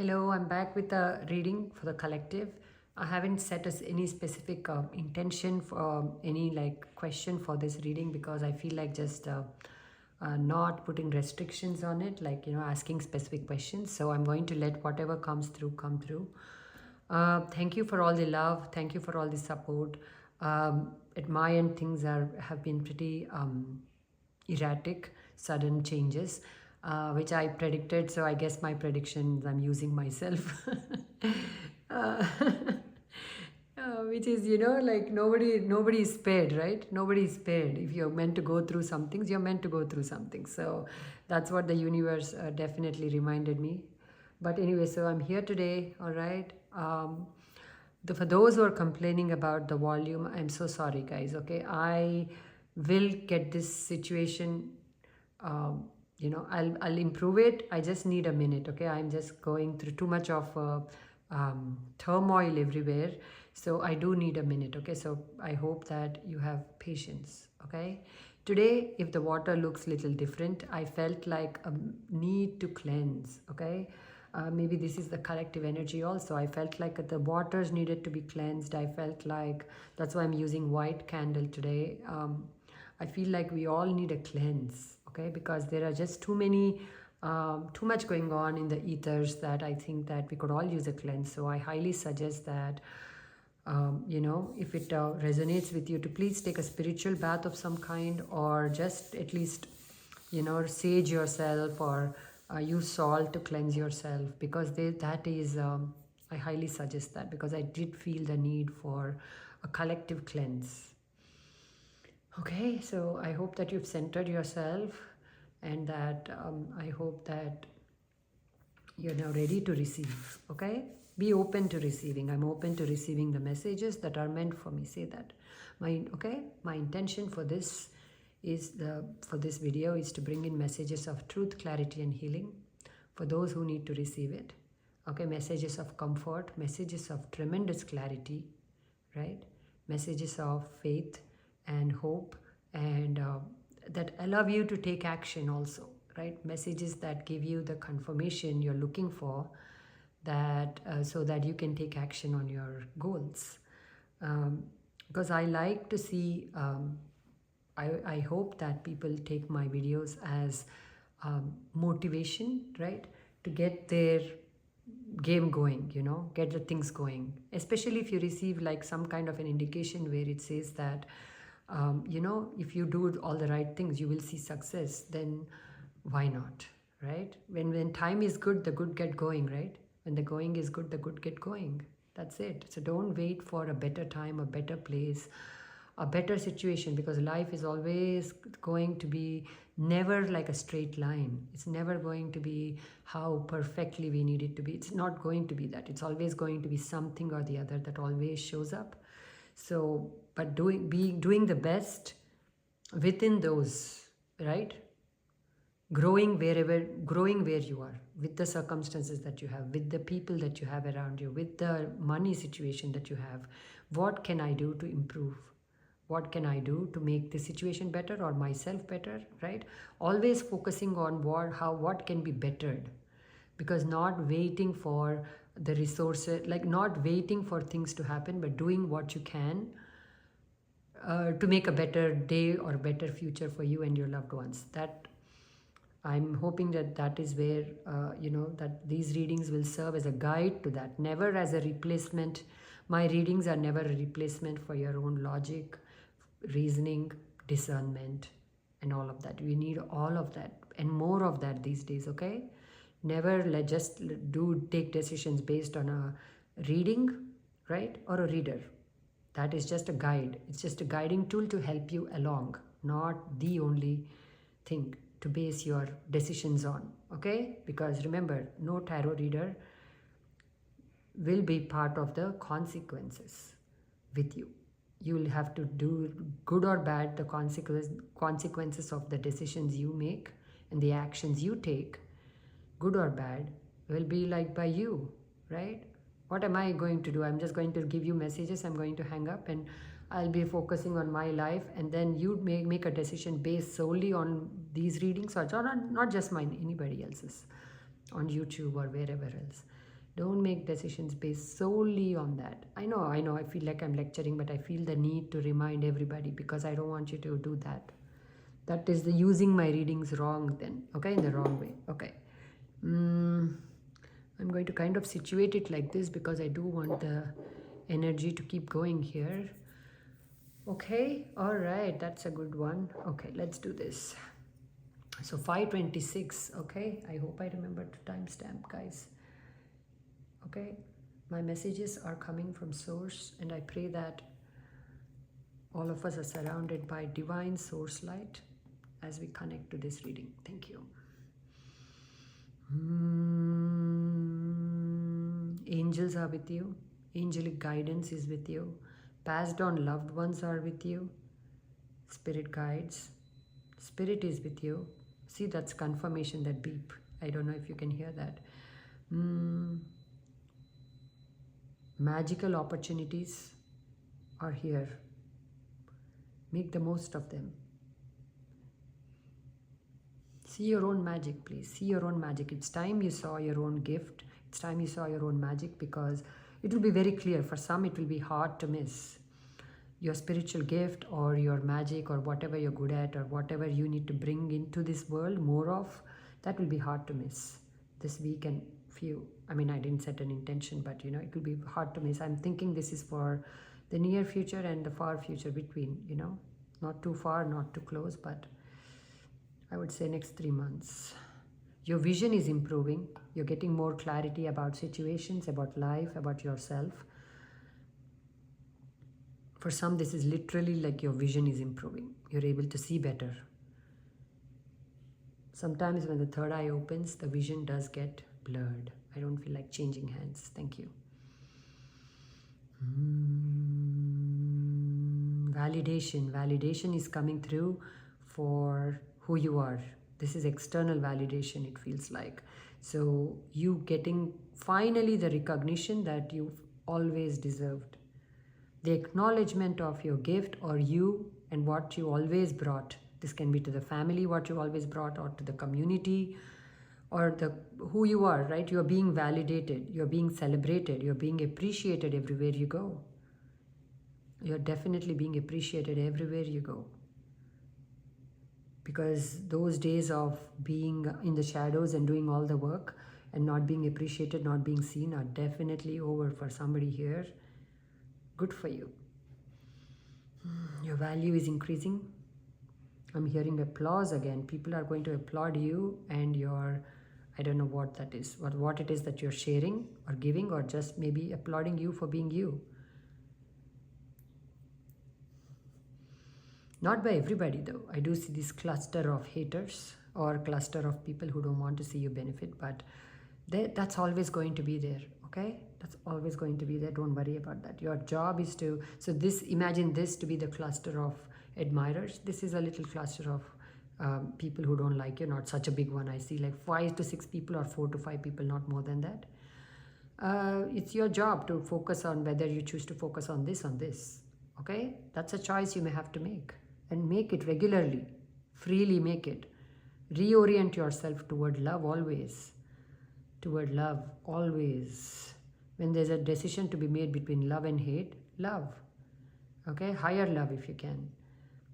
Hello, I'm back with a reading for the collective. I haven't set us any specific intention for any question for this reading because I feel like just not putting restrictions on it, asking specific questions. So I'm going to let whatever comes through come through. Thank you for all the love. Thank you for all the support. At my end, things have been pretty erratic, sudden changes, which I predicted. So I guess my predictions I'm using myself. uh, which is, like nobody is spared, right? Nobody is spared. If you're meant to go through some things, you're meant to go through something. So that's what the universe definitely reminded me. But anyway, so I'm here today, all right? For those who are complaining about the volume, I'm so sorry, guys, okay? I will get this situation, I'll improve it. I just need a minute, okay? I'm just going through too much of turmoil everywhere. So I do need a minute, okay? So I hope that you have patience, okay? Today, if the water looks little different, I felt like a need to cleanse, okay? Maybe this is the collective energy also. I felt like the waters needed to be cleansed. I felt like that's why I'm using white candle today. I feel like we all need a cleanse, okay? Because there are just too much going on in the ethers that I think that we could all use a cleanse. So I highly suggest that, if it resonates with you, to please take a spiritual bath of some kind, or just at least, sage yourself, or use salt to cleanse yourself, because that is, I highly suggest that, because I did feel the need for a collective cleanse. Okay, so I hope that you've centered yourself, and that I hope that you're now ready to receive, okay? Be open to receiving. I'm open to receiving the messages that are meant for me. Say that. My intention for this for this video is to bring in messages of truth, clarity, and healing for those who need to receive it. Okay, messages of comfort, messages of tremendous clarity, right? Messages of faith and hope, and that allow you to take action also, right? Messages that give you the confirmation you're looking for, that so that you can take action on your goals. Because I like to see, I hope that people take my videos as motivation, right? To get their game going, get the things going. Especially if you receive like some kind of an indication where it says that, if you do all the right things, you will see success, then why not, right? When time is good, the good get going, right? When the going is good, the good get going. That's it. So don't wait for a better time, a better place, a better situation, because life is always going to be never like a straight line. It's never going to be how perfectly we need it to be. It's not going to be that. It's always going to be something or the other that always shows up. So, but doing the best within those, right? Growing where you are, with the circumstances that you have, with the people that you have around you, with the money situation that you have. What can I do to improve? What can I do to make the situation better, or myself better, right? Always focusing on what can be bettered, because not waiting for the resources, like not waiting for things to happen, but doing what you can to make a better day or better future for you and your loved ones. That I'm hoping that is where, that these readings will serve as a guide to that, never as a replacement. My readings are never a replacement for your own logic, reasoning, discernment, and all of that. We need all of that and more of that these days, okay? Never take decisions based on a reading, right? Or a reader. That is just a guide. It's just a guiding tool to help you along, not the only thing to base your decisions on, okay? Because remember, no tarot reader will be part of the consequences with you. You will have to do good or bad, the consequences of the decisions you make and the actions you take, good or bad, will be like by you, right? What am I going to do? I'm just going to give you messages. I'm going to hang up and I'll be focusing on my life, and then you make a decision based solely on these readings, or not just mine, anybody else's, on YouTube or wherever else. Don't make decisions based solely on that. I know, I feel like I'm lecturing, but I feel the need to remind everybody because I don't want you to do that. That is the using my readings wrong then, okay, in the wrong way. Okay. I'm going to kind of situate it like this because I do want the energy to keep going here. Okay, all right, that's a good one. Okay, let's do this. So 5:26, okay, I hope I remember to timestamp, guys. Okay, my messages are coming from source, and I pray that all of us are surrounded by divine source light as we connect to this reading. Thank you. Angels are with you. Angelic guidance is with you. Passed on loved ones are with you. Spirit guides. Spirit is with you. See, that's confirmation, that beep. I don't know if you can hear that. Magical opportunities are here. Make the most of them. See your own magic, please. See your own magic. It's time you saw your own gift. It's time you saw your own magic, because it will be very clear. For some, it will be hard to miss. Your spiritual gift or your magic or whatever you're good at or whatever you need to bring into this world more of, that will be hard to miss this week and few. I mean, I didn't set an intention, but you know, it will be hard to miss. I'm thinking this is for the near future and the far future between, you know, not too far, not too close, but I would say next 3 months. Your vision is improving. You're getting more clarity about situations, about life, about yourself. For some, this is literally like your vision is improving. You're able to see better. Sometimes when the third eye opens, the vision does get blurred. I don't feel like changing hands. Thank you. Validation. Validation is coming through for who you are. This is external validation, it feels like. So you getting finally the recognition that you've always deserved. The acknowledgement of your gift or you and what you always brought. This can be to the family, what you always brought, or to the community, or the who you are, right? You're being validated, you're being celebrated, you're being appreciated everywhere you go. You're definitely being appreciated everywhere you go. Because those days of being in the shadows and doing all the work and not being appreciated, not being seen, are definitely over for somebody here. Good for you. Your value is increasing. I'm hearing applause again. People are going to applaud you and your, I don't know what that is, what it is that you're sharing or giving, or just maybe applauding you for being you. Not by everybody though. I do see this cluster of haters or cluster of people who don't want to see you benefit, but that's always going to be there, okay? That's always going to be there. Don't worry about that. Your job is to, so this, imagine this to be the cluster of admirers. This is a little cluster of people who don't like you, not such a big one. I see like 5 to 6 people or 4 to 5 people, not more than that. It's your job to focus on whether you choose to focus on this, okay? That's a choice you may have to make, and make it regularly, freely make it. Reorient yourself toward love always. Toward love always. When there's a decision to be made between love and hate, love. Okay, higher love if you can.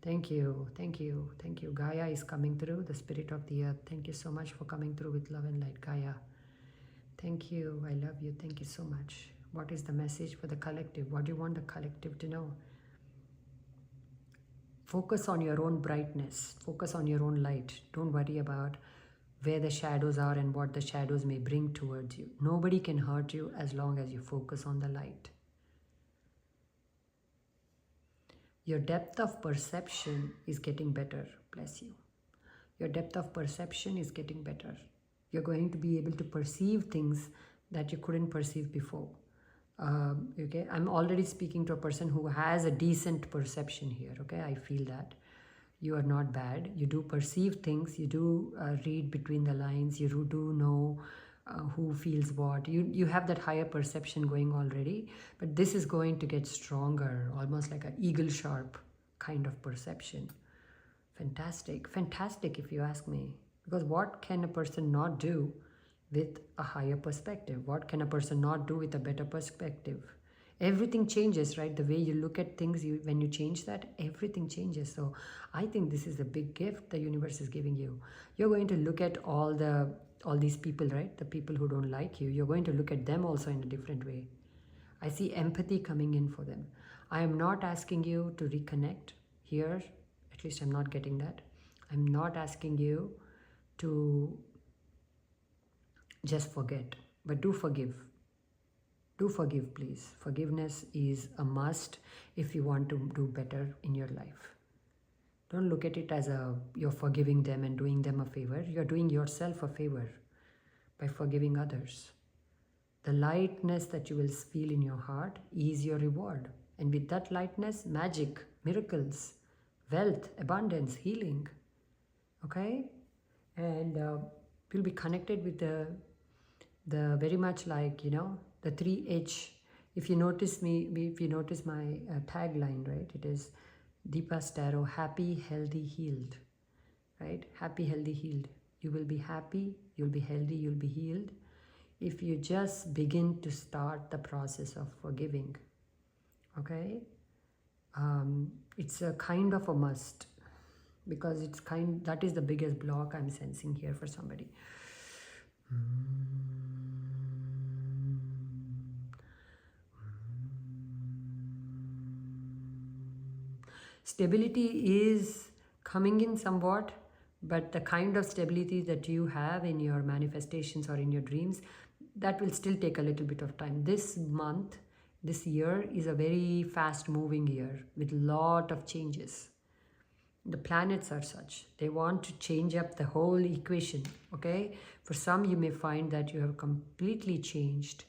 Thank you, thank you, thank you. Gaia is coming through, the spirit of the earth. Thank you so much for coming through with love and light, Gaia. Thank you, I love you, thank you so much. What is the message for the collective? What do you want the collective to know? Focus on your own brightness. Focus on your own light. Don't worry about where the shadows are and what the shadows may bring towards you. Nobody can hurt you as long as you focus on the light. Your depth of perception is getting better. Bless you. Your depth of perception is getting better. You're going to be able to perceive things that you couldn't perceive before. Okay, I'm already speaking to a person who has a decent perception here. Okay, I feel that you are not bad. You do perceive things. You do read between the lines. You do know who feels what. You have that higher perception going already, but this is going to get stronger, almost like an eagle sharp kind of perception. Fantastic, fantastic if you ask me. Because what can a person not do with a higher perspective. What can a person not do with a better perspective? Everything changes, right? The way you look at things, when you change that, everything changes. So I think this is a big gift the universe is giving you. You're going to look at all these people, right? The people who don't like you. You're going to look at them also in a different way. I see empathy coming in for them. I am not asking you to reconnect here. At least I'm not getting that. I'm not asking you to just forget, but do forgive. Do forgive, please. Forgiveness is a must if you want to do better in your life. Don't look at it as you're forgiving them and doing them a favor. You're doing yourself a favor by forgiving others. The lightness that you will feel in your heart is your reward. And with that lightness, magic, miracles, wealth, abundance, healing. Okay? And you'll be connected with the very much like, the 3H. If you notice my tagline, right? It is Deepa's Tarot, happy, healthy, healed. Right? Happy, healthy, healed. You will be happy, you'll be healthy, you'll be healed if you just begin to start the process of forgiving. Okay? It's a kind of a must, because that is the biggest block I'm sensing here for somebody. Stability is coming in somewhat, but the kind of stability that you have in your manifestations or in your dreams, that will still take a little bit of time. This month, this year is a very fast moving year with a lot of changes. The planets are such. They want to change up the whole equation, okay? For some, you may find that you have completely changed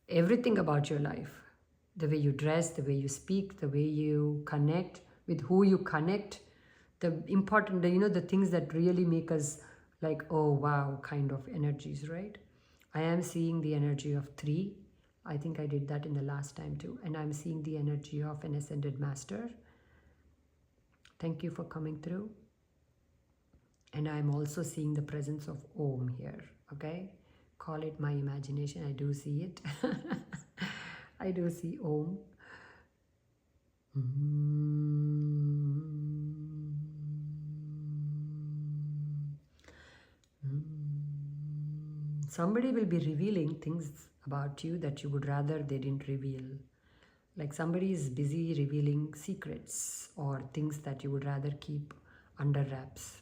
everything about your life. The way you dress, the way you speak, the way you connect, with who you connect, the things that really make us like, oh wow, kind of energies, right? I am seeing the energy of 3. I think I did that in the last time too. And I'm seeing the energy of an ascended master. Thank you for coming through. And I'm also seeing the presence of Om here, okay? Call it my imagination. I do see it. I do see Om. Somebody will be revealing things about you that you would rather they didn't reveal. Like somebody is busy revealing secrets or things that you would rather keep under wraps.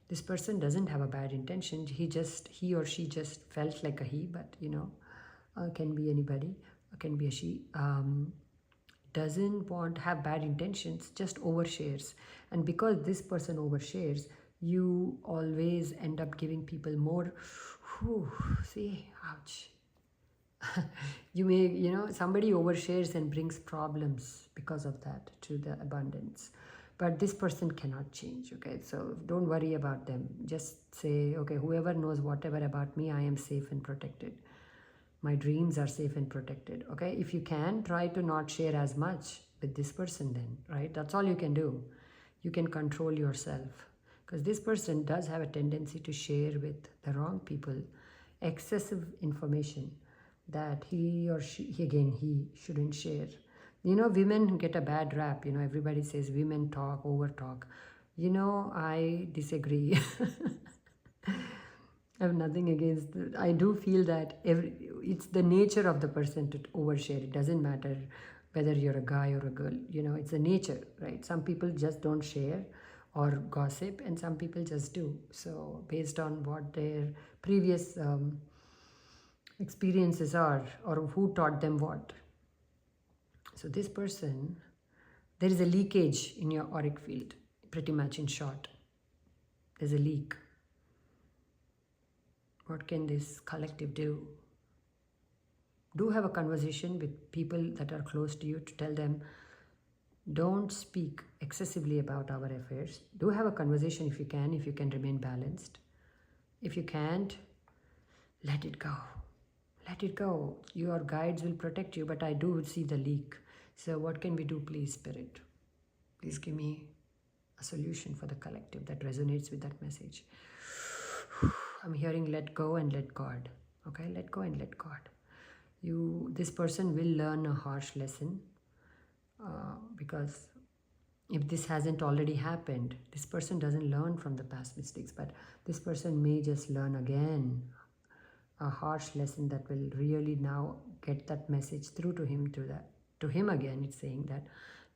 This person doesn't have a bad intention. He or she just felt like a he, but can be anybody, can be a she. Doesn't want to have bad intentions, just overshares. And because this person overshares, you always end up giving people more. See, ouch. You may, somebody overshares and brings problems because of that to the abundance. But this person cannot change, okay? So don't worry about them. Just say, okay, whoever knows whatever about me, I am safe and protected. My dreams are safe and protected, okay? If you can, try to not share as much with this person then, right? That's all you can do. You can control yourself. Because this person does have a tendency to share with the wrong people excessive information that he or she shouldn't share. Women get a bad rap. Everybody says women talk, over talk. I disagree. I have nothing against it. I do feel that it's the nature of the person to overshare. It doesn't matter whether you're a guy or a girl. It's the nature, right? Some people just don't share or gossip, and some people just do. So based on what their previous experiences are, or who taught them what. So this person, there is a leakage in your auric field, pretty much in short. There's a leak. What can this collective do? Do have a conversation with people that are close to you to tell them, don't speak excessively about our affairs. Do have a conversation if you can remain balanced. If you can't, let it go. Let it go. Your guides will protect you, but I do see the leak. So what can we do, please, Spirit? Please give me a solution for the collective that resonates with that message. I'm hearing let go and let God. Okay, let go and let God. This person will learn a harsh lesson, because if this hasn't already happened, this person doesn't learn from the past mistakes, but this person may just learn again a harsh lesson that will really now get that message through to him, to him again. It's saying that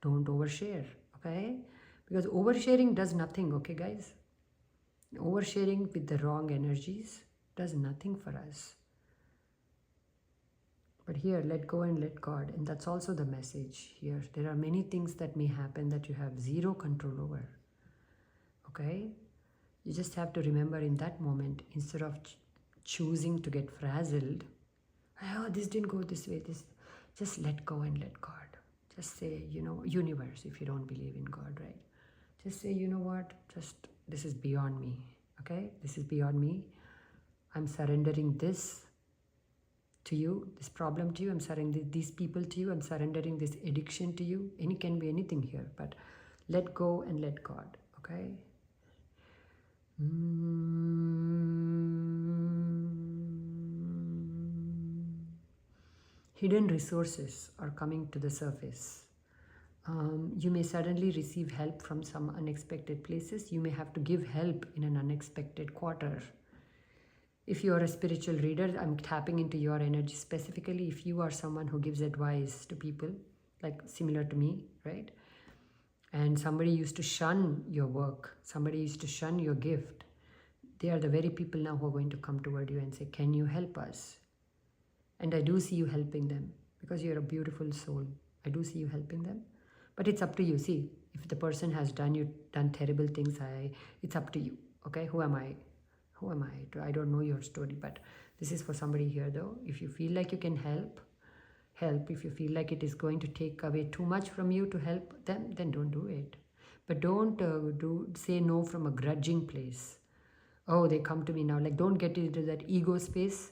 don't overshare, okay? Because oversharing does nothing, okay, guys? Oversharing with the wrong energies does nothing for us. But here, let go and let God. And that's also the message here. There are many things that may happen that you have zero control over. Okay? You just have to remember in that moment, instead of choosing to get frazzled, oh, this didn't go this way, just let go and let God. Just say, universe, if you don't believe in God, right? Just say, you know what? This is beyond me. Okay? This is beyond me. I'm surrendering this to you, this problem to you. I'm surrendering these people to you. I'm surrendering this addiction to you. Can be anything here, but let go and let God. Okay? Hidden resources are coming to the surface. You may suddenly receive help from some unexpected places. You may have to give help in an unexpected quarter. If you are a spiritual reader, I'm tapping into your energy specifically. If you are someone who gives advice to people, like similar to me, right? And somebody used to shun your work, somebody used to shun your gift, they are the very people now who are going to come toward you and say, can you help us? And I do see you helping them, because you're a beautiful soul. I do see you helping them. But it's up to you. See, if the person has done terrible things, it's up to you. Okay, who am I? I don't know your story, but this is for somebody here though. If you feel like you can help. If you feel like it is going to take away too much from you to help them, then don't do it. But don't say no from a grudging place. Oh, they come to me now. Like, don't get into that ego space.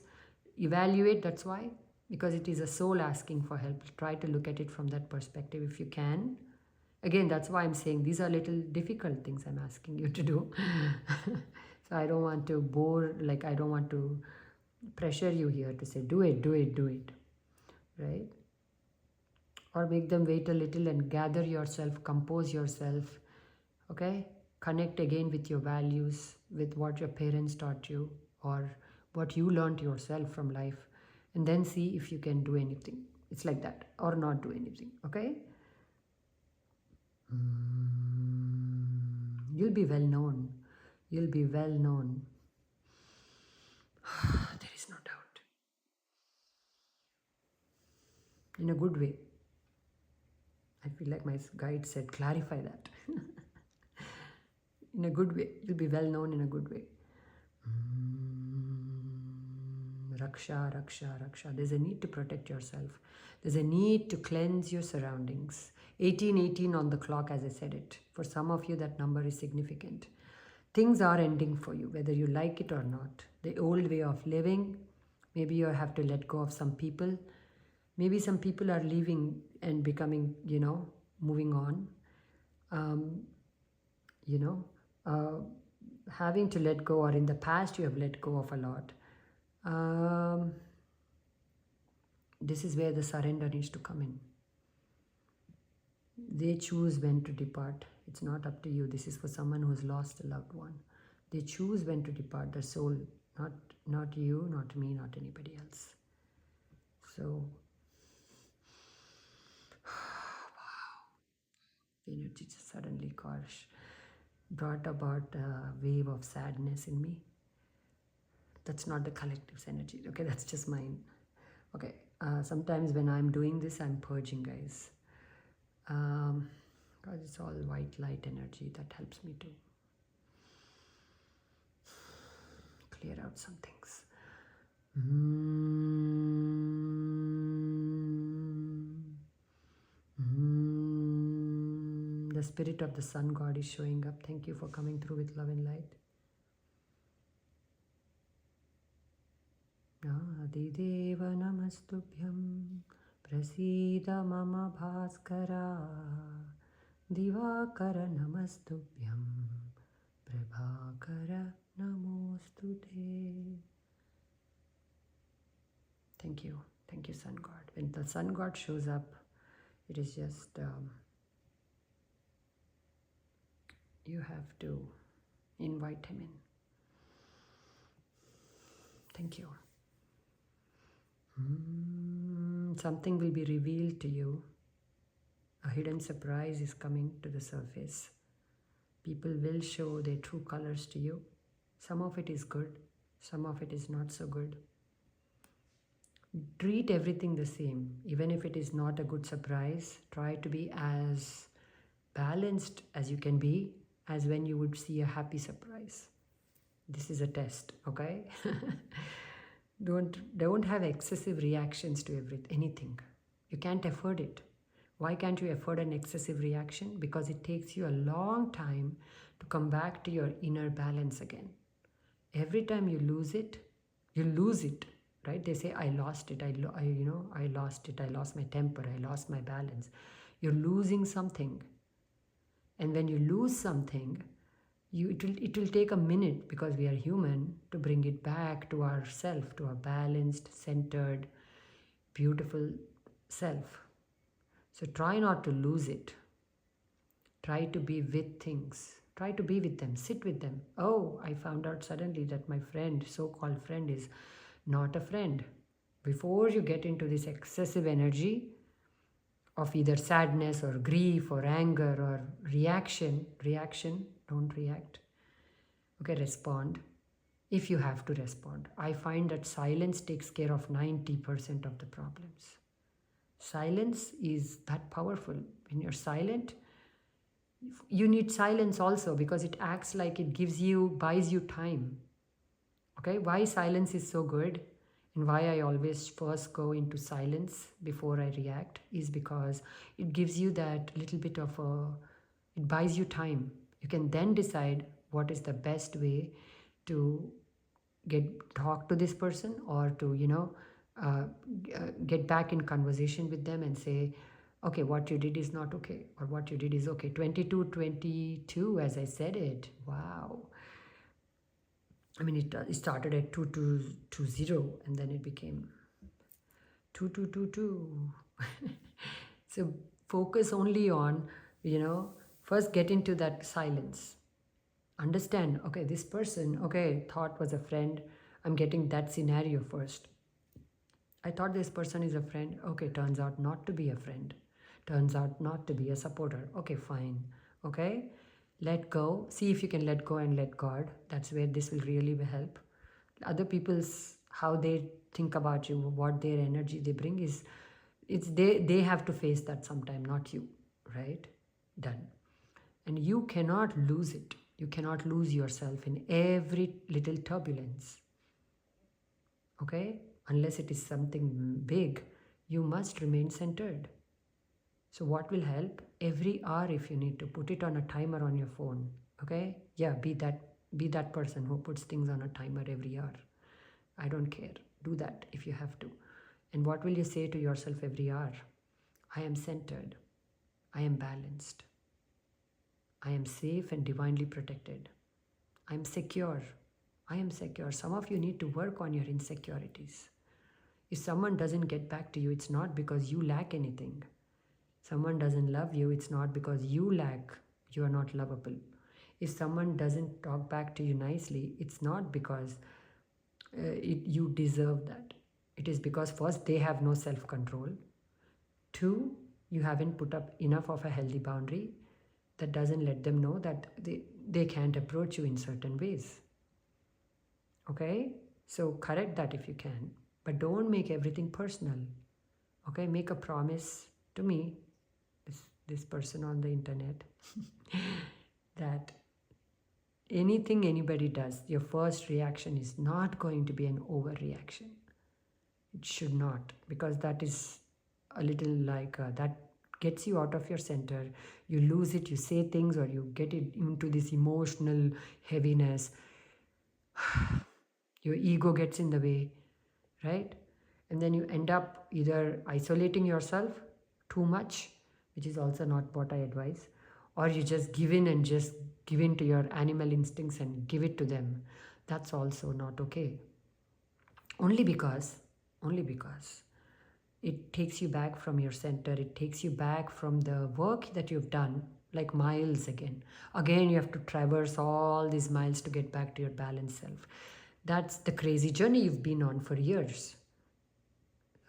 Evaluate, that's why. Because it is a soul asking for help. Try to look at it from that perspective if you can. Again, that's why I'm saying these are little difficult things I'm asking you to do. So I don't want to I don't want to pressure you here to say, do it, right? Or make them wait a little and gather yourself, compose yourself, okay? Connect again with your values, with what your parents taught you, or what you learned yourself from life, and then see if you can do anything. It's like that, or not do anything, okay? You'll be well known. You'll be well known. There is no doubt. In a good way. I feel like my guide said, clarify that. In a good way. You'll be well known in a good way. Raksha, Raksha, Raksha. There's a need to protect yourself. There's a need to cleanse your surroundings. 1818 on the clock, as I said it. For some of you, that number is significant. Things are ending for you, whether you like it or not. The old way of living, maybe you have to let go of some people. Maybe some people are leaving and becoming, moving on. Having to let go, or in the past you have let go of a lot. This is where the surrender needs to come in. They choose when to depart. It's not up to you. This is for someone who has lost a loved one. They choose when to depart, the soul, not you, not me, not anybody else. So, wow, the energy just suddenly, gosh, brought about a wave of sadness in me. That's not the collective's energy, okay? That's just mine. Okay, sometimes when I'm doing this, I'm purging, guys. Because it's all white light energy that helps me to clear out some things. The spirit of the sun god is showing up. Thank you for coming through with love and light. Adideva namastubhyam prasida mama bhaskara divakara namastubhyam prabhakara Namostute. Thank you, Sun God. When the Sun God shows up, it is just you have to invite him in. Thank you. Something will be revealed to you. A hidden surprise is coming to the surface. People will show their true colors to you. Some of it is good, some of it is not so good. Treat everything the same. Even if it is not a good surprise, try to be as balanced as you can be, as when you would see a happy surprise. This is a test, okay? Don't have excessive reactions to anything. You can't afford it. Why can't you afford an excessive reaction? Because it takes you a long time to come back to your inner balance again. Every time you lose it, right? They say, I lost it. I lost it. I lost my temper. I lost my balance. You're losing something. And when you lose something, it will take a minute, because we are human, to bring it back to ourself, to our balanced, centered, beautiful self. So try not to lose it. Try to be with things. Try to be with them. Sit with them. Oh, I found out suddenly that my friend, so-called friend, is not a friend. Before you get into this excessive energy of either sadness or grief or anger or reaction, don't react. Okay, respond. If you have to respond. I find that silence takes care of 90% of the problems. Silence is that powerful. When you're silent, you need silence also, because it acts like it buys you time. Okay, why silence is so good and why I always first go into silence before I react is because it gives you that little bit of it buys you time. You can then decide what is the best way to talk to this person, or to get back in conversation with them and say, okay, what you did is not okay, or what you did is okay. 22 as I said it. Wow. I mean, it started at 2220 and then it became 2222. So focus only on, first get into that silence. Understand, okay, this person, okay, thought was a friend. I'm getting that scenario first. I thought this person is a friend. Okay, turns out not to be a friend. Turns out not to be a supporter. Okay, fine. Okay, let go. See if you can let go and let God. That's where this will really help. Other people's, how they think about you, what their energy they bring it's they have to face that sometime, not you, right? Done. And you cannot lose it. You cannot lose yourself in every little turbulence. Okay? Unless it is something big, you must remain centered. So what will help? Every hour, if you need to, put it on a timer on your phone. Okay? Yeah, be that person who puts things on a timer every hour. I don't care. Do that if you have to. And what will you say to yourself every hour? I am centered. I am balanced. I am safe and divinely protected. I am secure. I am secure. Some of you need to work on your insecurities. If someone doesn't get back to you, it's not because you lack anything. Someone doesn't love you, it's not because you are not lovable. If someone doesn't talk back to you nicely, it's not because you deserve that. It is because first, they have no self-control. Two, you haven't put up enough of a healthy boundary that doesn't let them know that they can't approach you in certain ways. Okay? So correct that if you can. But don't make everything personal. Okay? Make a promise to me, this person on the internet, that anything anybody does, your first reaction is not going to be an overreaction. It should not, because that is a little like that gets you out of your center. You lose it, you say things, or you get it into this emotional heaviness. Your ego gets in the way, right? And then you end up either isolating yourself too much, which is also not what I advise, or you just give in and just give in to your animal instincts and give it to them. That's also not okay. Only because, only because it takes you back from your center. It takes you back from the work that you've done, like miles again. Again, you have to traverse all these miles to get back to your balanced self. That's the crazy journey you've been on for years.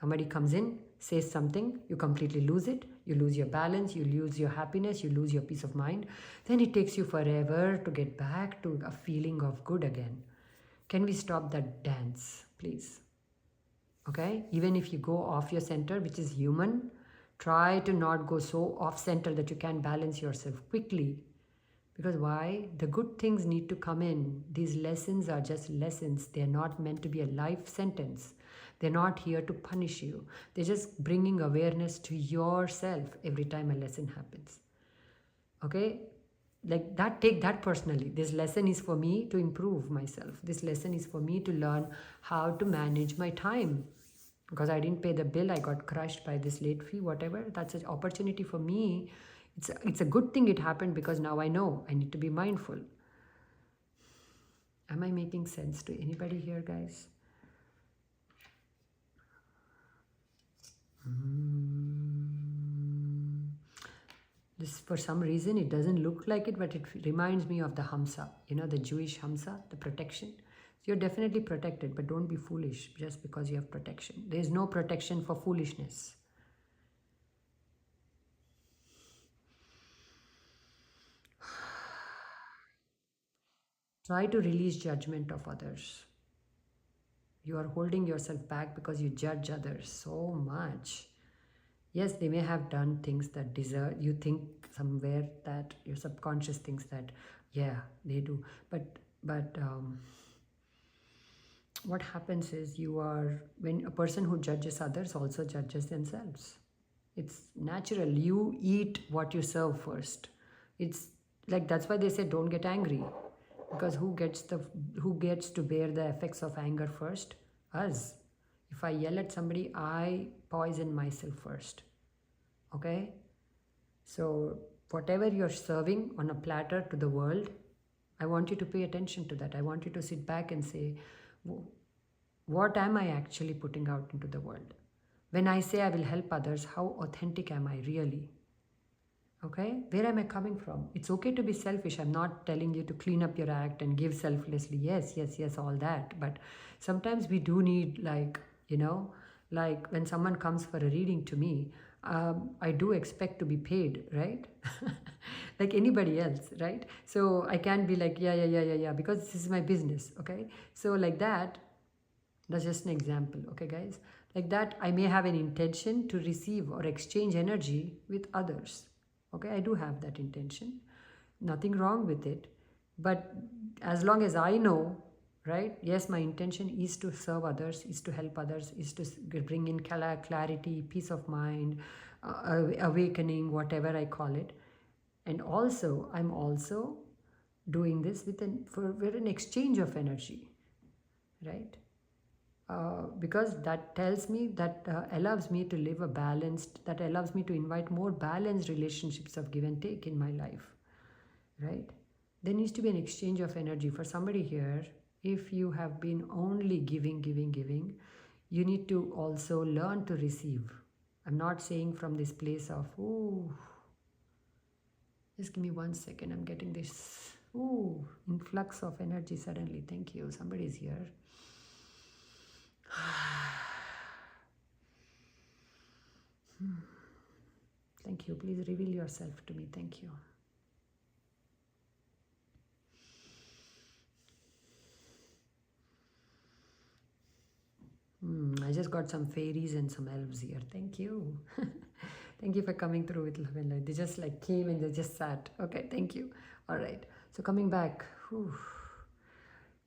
Somebody comes in, says something, you completely lose it, you lose your balance, you lose your happiness, you lose your peace of mind. Then it takes you forever to get back to a feeling of good again. Can we stop that dance, please? Okay, even if you go off your center, which is human, try to not go so off center that you can balance yourself quickly. Because why? The good things need to come in. These lessons are just lessons. They're not meant to be a life sentence. They're not here to punish you. They're just bringing awareness to yourself every time a lesson happens. Okay, like that, take that personally. This lesson is for me to improve myself. This lesson is for me to learn how to manage my time, because I didn't pay the bill, I got crushed by this late fee, whatever. That's an opportunity for me. It's a good thing it happened, because now I know I need to be mindful. Am I making sense to anybody here, guys? This, for some reason, it doesn't look like it, but it reminds me of the Hamsa, the Jewish Hamsa, the protection. So you're definitely protected, but don't be foolish just because you have protection. There is no protection for foolishness. Try to release judgment of others. You are holding yourself back because you judge others so much. Yes, they may have done things that deserve, you think somewhere that your subconscious thinks that, yeah, they do. But what happens is, when a person who judges others also judges themselves. It's natural. You eat what you serve first. It's like, that's why they say don't get angry, because who gets to bear the effects of anger first? Us. If I yell at somebody, I poison myself first. Okay, so whatever you're serving on a platter to the world, I want you to pay attention to that. I want you to sit back and say, what am I actually putting out into the world? When I say I will help others, how authentic am I really? Okay, where am I coming from? It's okay to be selfish. I'm not telling you to clean up your act and give selflessly. Yes, yes, yes, all that. But sometimes we do need, like when someone comes for a reading to me, I do expect to be paid, right? Like anybody else, right? So I can't be like, yeah, because this is my business, okay? So like that's just an example, okay, guys? Like that, I may have an intention to receive or exchange energy with others. Okay, I do have that intention. Nothing wrong with it. But as long as I know, right? Yes, my intention is to serve others, is to help others, is to bring in clarity, peace of mind, awakening, whatever I call it. And also, I'm also doing this for an exchange of energy, right? Because that tells me, that allows me to live that allows me to invite more balanced relationships of give and take in my life, right? There needs to be an exchange of energy. For somebody here, if you have been only giving, you need to also learn to receive. I'm not saying from this place of, ooh, just give me 1 second, I'm getting this, ooh, influx of energy suddenly. Thank you, somebody's here. Thank you. Please reveal yourself to me. Thank you. I just got some fairies and some elves here. Thank you. Thank you for coming through with love and light. They just like came and they just sat. Okay, thank you. All right. So coming back. Whew.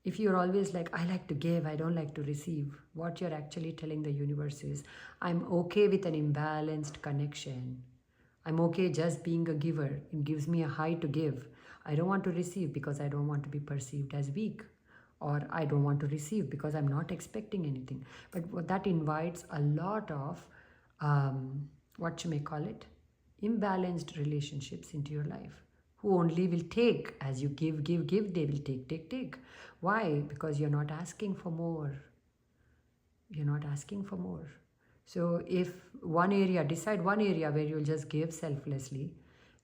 If you're always like, I like to give, I don't like to receive, what you're actually telling the universe is, I'm okay with an imbalanced connection. I'm okay just being a giver. It gives me a high to give. I don't want to receive because I don't want to be perceived as weak. Or I don't want to receive because I'm not expecting anything. But that invites a lot of, what you may call it, imbalanced relationships into your life. who only will take. As you give, give, give, they will take, take, take. Why? Because you're not asking for more. You're not asking for more. So if one area, decide one area where you'll just give selflessly.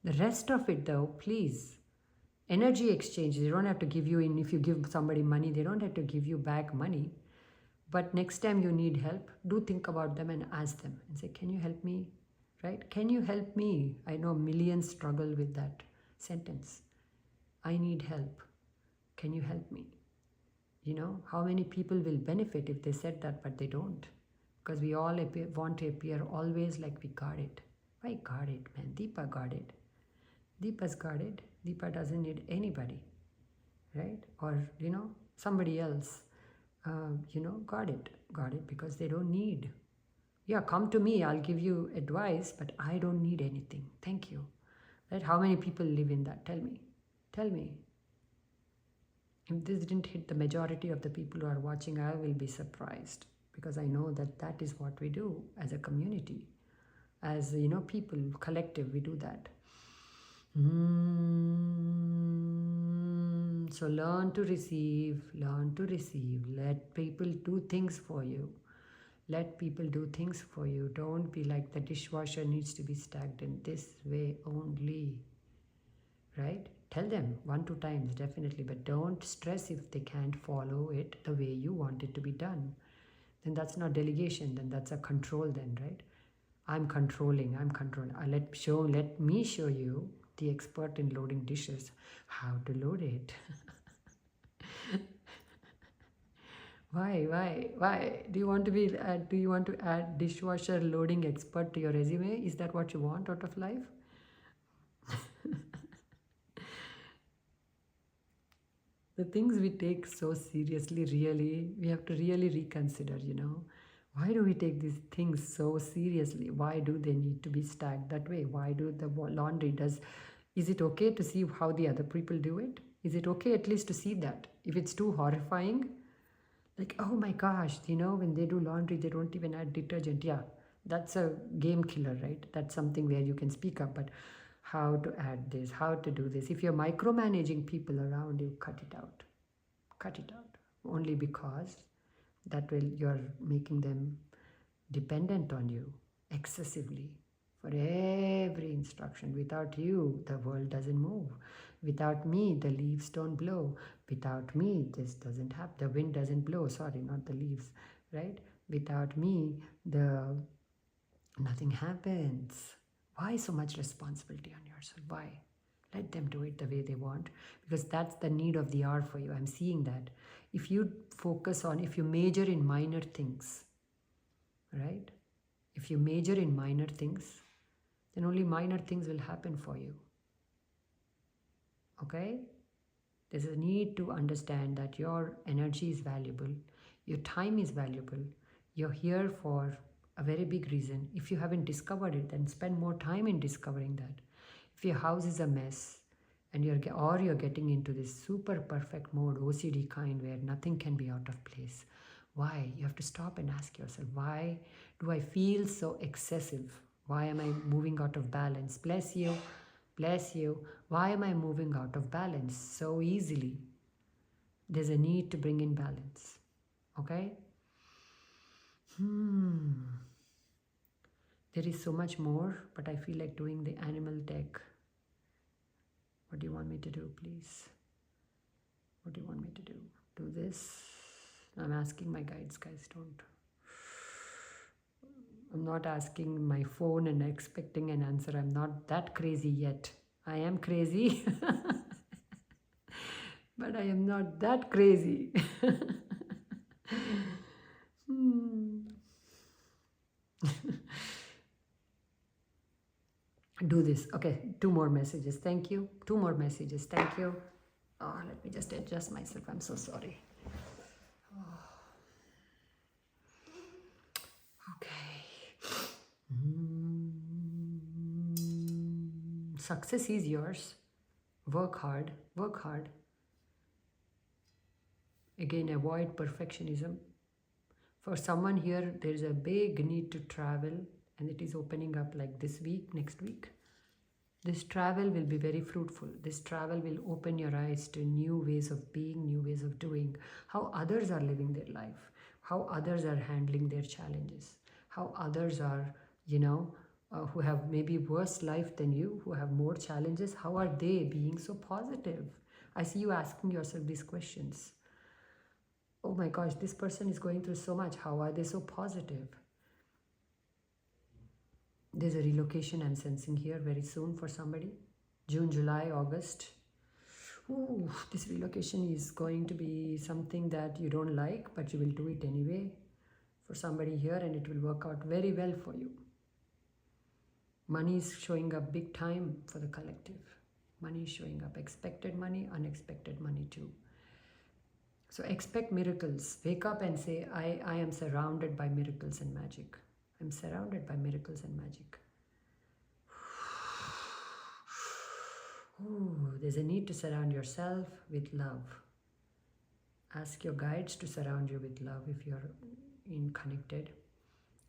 The rest of it though, please. Energy exchange, they don't have to give you in. If you give somebody money, they don't have to give you back money. But next time you need help, do think about them and ask them and say, can you help me? Right? Can you help me? I know millions struggle with that sentence. I need help. Can you help me? You know, how many people will benefit if they said that, but they don't? Because we all want to appear always like we got it. Why got it, man? Deepa got it. Deepa's got it. Deepa doesn't need anybody, right? Or, you know, somebody else, got it because they don't need. Yeah, come to me, I'll give you advice, but I don't need anything. Thank you. Right? How many people live in that? Tell me. Tell me. If this didn't hit the majority of the people who are watching, I will be surprised, because I know that that is what we do as a community. As, people, collective, we do that. So learn to receive, let people do things for you. Let people do things for you. Don't be like the dishwasher needs to be stacked in this way only, right? Tell them 1-2 times, definitely, but don't stress if they can't follow it the way you want it to be done. Then that's not delegation, then that's a control then, right? I'm controlling. Let me show you, the expert in loading dishes, how to load it. Why? Do you want to add dishwasher loading expert to your resume? Is that what you want out of life? The things we take so seriously, really, we have to really reconsider, Why do we take these things so seriously? Why do they need to be stacked that way? Why do the laundry is it okay to see how the other people do it? Is it okay at least to see that? If it's too horrifying, like, oh my gosh, when they do laundry, they don't even add detergent. Yeah, that's a game killer, right? That's something where you can speak up, but how to add this, how to do this. If you're micromanaging people around you, cut it out. Cut it out. Only because you're making them dependent on you excessively for every instruction. Without you, the world doesn't move. Without me, the leaves don't blow. Without me, this doesn't happen. The wind doesn't blow. Sorry, not the leaves, right? Without me, nothing happens. Why so much responsibility on yourself? Why? Let them do it the way they want, because that's the need of the hour for you. I'm seeing that. If you major in minor things, right? If you major in minor things, then only minor things will happen for you. Okay? There's a need to understand that your energy is valuable, your time is valuable, you're here for a very big reason. If you haven't discovered it, then spend more time in discovering that. If your house is a mess and you're getting into this super perfect mode, OCD kind, where nothing can be out of place, why? You have to stop and ask yourself, why do I feel so excessive? Why am I moving out of balance? Bless you. Bless you. Why am I moving out of balance so easily? There's a need to bring in balance. Okay? There is so much more, but I feel like doing the animal deck. What do you want me to do, please? What do you want me to do? Do this? I'm asking my guides, guys, don't. I'm not asking my phone and expecting an answer. I'm not that crazy yet. I am crazy, but I am not that crazy. Do this. Okay, 2 more messages. Thank you. 2 more messages. Thank you. Oh, let me just adjust myself. I'm so sorry. Okay. Success is yours. Work hard. Work hard. Again, avoid perfectionism. For someone here, there's a big need to travel, and it is opening up like this week, next week. This travel will be very fruitful. This travel will open your eyes to new ways of being, new ways of doing, how others are living their life, how others are handling their challenges, how others are, who have maybe worse life than you, who have more challenges, how are they being so positive? I see you asking yourself these questions. Oh my gosh, this person is going through so much. How are they so positive? There's a relocation I'm sensing here very soon for somebody. June, July, August. Ooh, this relocation is going to be something that you don't like, but you will do it anyway for somebody here, and it will work out very well for you. Money is showing up big time for the collective. Money is showing up. Expected money, unexpected money too. So expect miracles. Wake up and say, I am surrounded by miracles and magic. I'm surrounded by miracles and magic. Ooh, there's a need to surround yourself with love. Ask your guides to surround you with love if you're connected.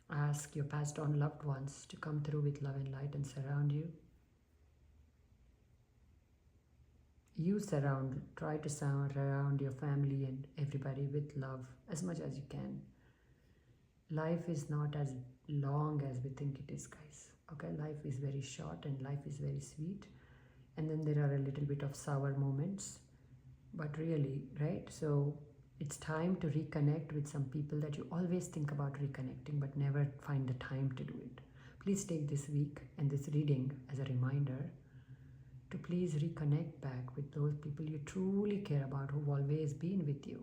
Ask your passed on loved ones to come through with love and light and surround you. You try to surround your family and everybody with love as much as you can. Life is not as long as we think it is, guys. Okay, life is very short and life is very sweet. And then there are a little bit of sour moments. But really, right? So it's time to reconnect with some people that you always think about reconnecting but never find the time to do it. Please take this week and this reading as a reminder to please reconnect back with those people you truly care about, who've always been with you,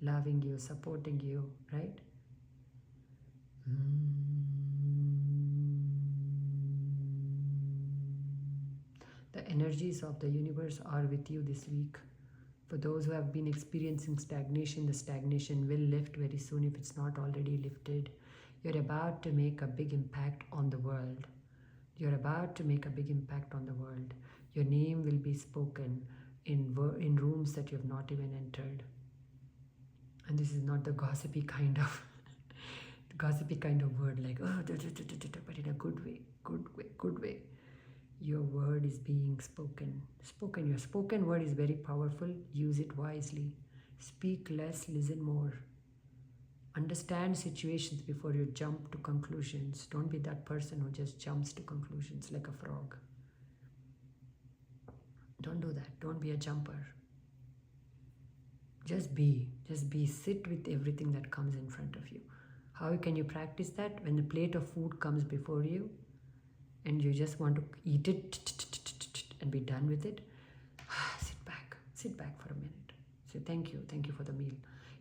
loving you, supporting you, right? The energies of the universe are with you this week. For those who have been experiencing stagnation, the stagnation will lift very soon if it's not already lifted. You're about to make a big impact on the world. You're about to make a big impact on the world. Your name will be spoken in rooms that you have not even entered. And this is not the gossipy kind of word like, oh, but in a good way. Your word is being spoken. Your spoken word is very powerful. Use it wisely. Speak less, listen more. Understand situations before you jump to conclusions. Don't be that person who just jumps to conclusions like a frog. Don't do that. Don't be a jumper. Just be. Sit with everything that comes in front of you. How can you practice that? When the plate of food comes before you and you just want to eat it and be done with it, sit back for a minute. Say thank you for the meal.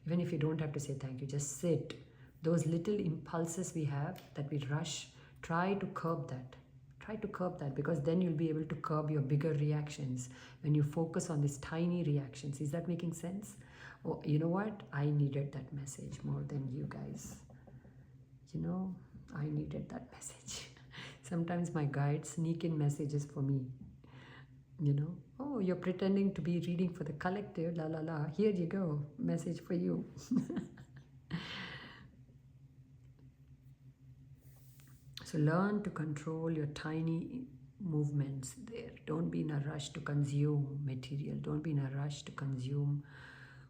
Even if you don't have to say thank you, just sit. Those little impulses we have that we rush, try to curb that. Because then you'll be able to curb your bigger reactions when you focus on these tiny reactions. Is that making sense? Oh, you know what? I needed that message more than you guys. I needed that message. Sometimes my guides sneak in messages for me. Oh, you're pretending to be reading for the collective, la la la. Here you go, message for you. So learn to control your tiny movements there. Don't be in a rush to consume material. Don't be in a rush to consume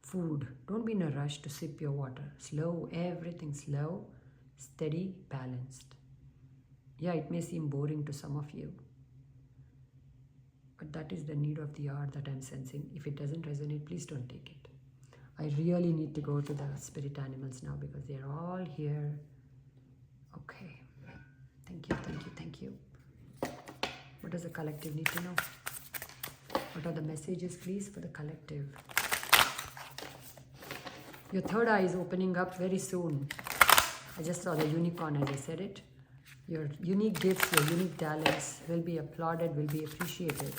food. Don't be in a rush to sip your water. Slow, everything slow, steady, balanced. Yeah, it may seem boring to some of you, but that is the need of the hour that I'm sensing. If it doesn't resonate, please don't take it. I really need to go to the spirit animals now because they're all here. Okay. Thank you. What does the collective need to know? What are the messages, please, for the collective? Your third eye is opening up very soon. I just saw the unicorn as I said it. Your unique gifts, your unique talents will be applauded, will be appreciated.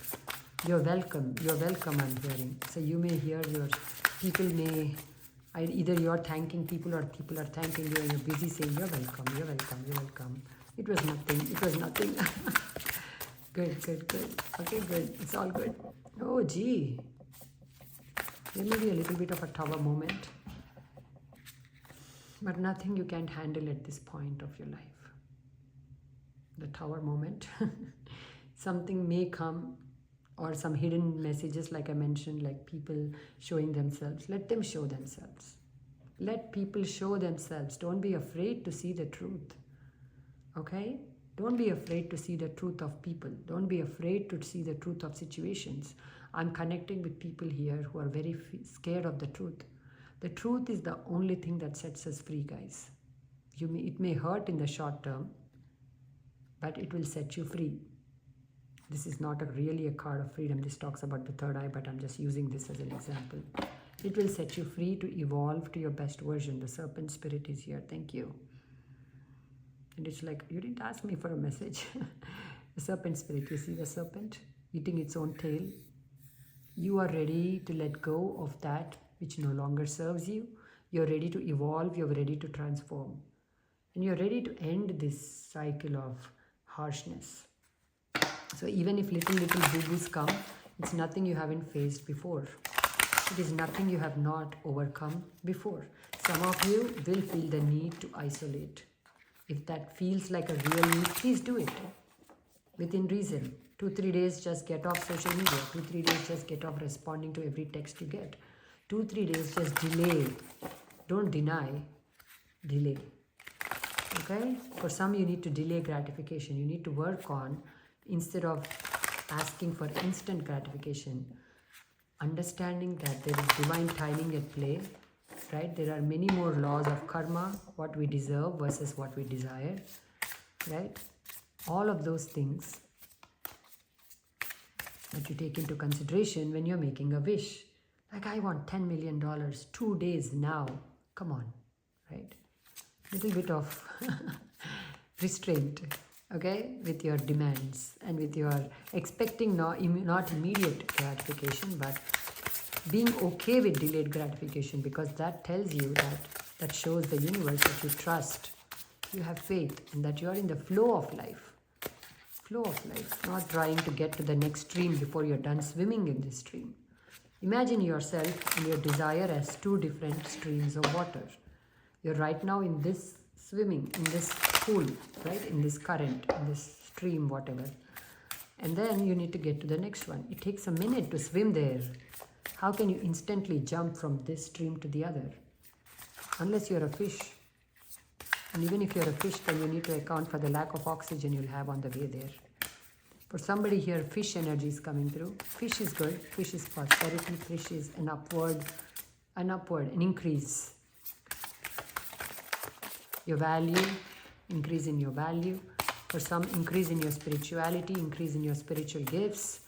You're welcome, I'm hearing. So you may hear either you're thanking people or people are thanking you and you're busy saying, you're welcome. It was nothing. Good. Okay, good. It's all good. Oh, gee. There may be a little bit of a tower moment, but nothing you can't handle at this point of your life. The tower moment. Something may come, or some hidden messages, like I mentioned, like people showing themselves. Let them show themselves. Let people show themselves. Don't be afraid to see the truth. Okay? Don't be afraid to see the truth of people. Don't be afraid to see the truth of situations. I'm connecting with people here who are very scared of the truth. The truth is the only thing that sets us free, guys. It may hurt in the short term, but it will set you free. This is not really a card of freedom. This talks about the third eye, but I'm just using this as an example. It will set you free to evolve to your best version. The serpent spirit is here. Thank you. And it's like, you didn't ask me for a message. The serpent spirit, you see the serpent eating its own tail? You are ready to let go of that which no longer serves you. You're ready to evolve. You're ready to transform. And you're ready to end this cycle of harshness. So even if little boo-boos come, it's nothing you haven't faced before. It is nothing you have not overcome before. Some of you will feel the need to isolate. If that feels like a real need, please do it. Within reason. 2-3 days, just get off social media. 2-3 days, just get off responding to every text you get. 2-3 days, just delay. Don't deny. Delay. Okay? For some, you need to delay gratification. You need to work on, instead of asking for instant gratification, understanding that there is divine timing at play, right? There are many more laws of karma, what we deserve versus what we desire, right? All of those things that you take into consideration when you're making a wish. Like, I want $10 million, 2 days now. Come on, right? Little bit of restraint, okay, with your demands and with your expecting not immediate gratification, but being okay with delayed gratification, because that tells you that shows the universe that you trust, you have faith, and that you are in the flow of life. Flow of life, not trying to get to the next stream before you're done swimming in this stream. Imagine yourself and your desire as 2 different streams of water. You're right now in this swimming, in this pool, right? In this current, in this stream, whatever. And then you need to get to the next one. It takes a minute to swim there. How can you instantly jump from this stream to the other? Unless you're a fish. And even if you're a fish, then you need to account for the lack of oxygen you'll have on the way there. For somebody here, fish energy is coming through. Fish is good. Fish is prosperity. Fish is an upward, an increase. Your value, increase in your value. For some, increase in your spirituality, increase in your spiritual gifts.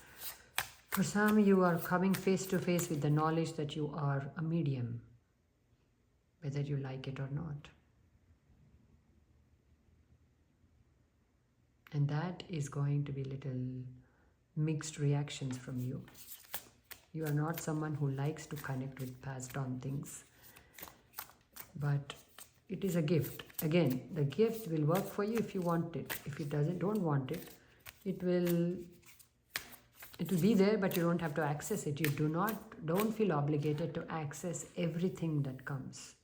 For some, you are coming face to face with the knowledge that you are a medium, whether you like it or not. And that is going to be little mixed reactions from you. You are not someone who likes to connect with passed on things, but it is a gift. Again, the gift will work for you if you want it. If it don't want it, it will be there, but you don't have to access it. You don't feel obligated to access everything that comes.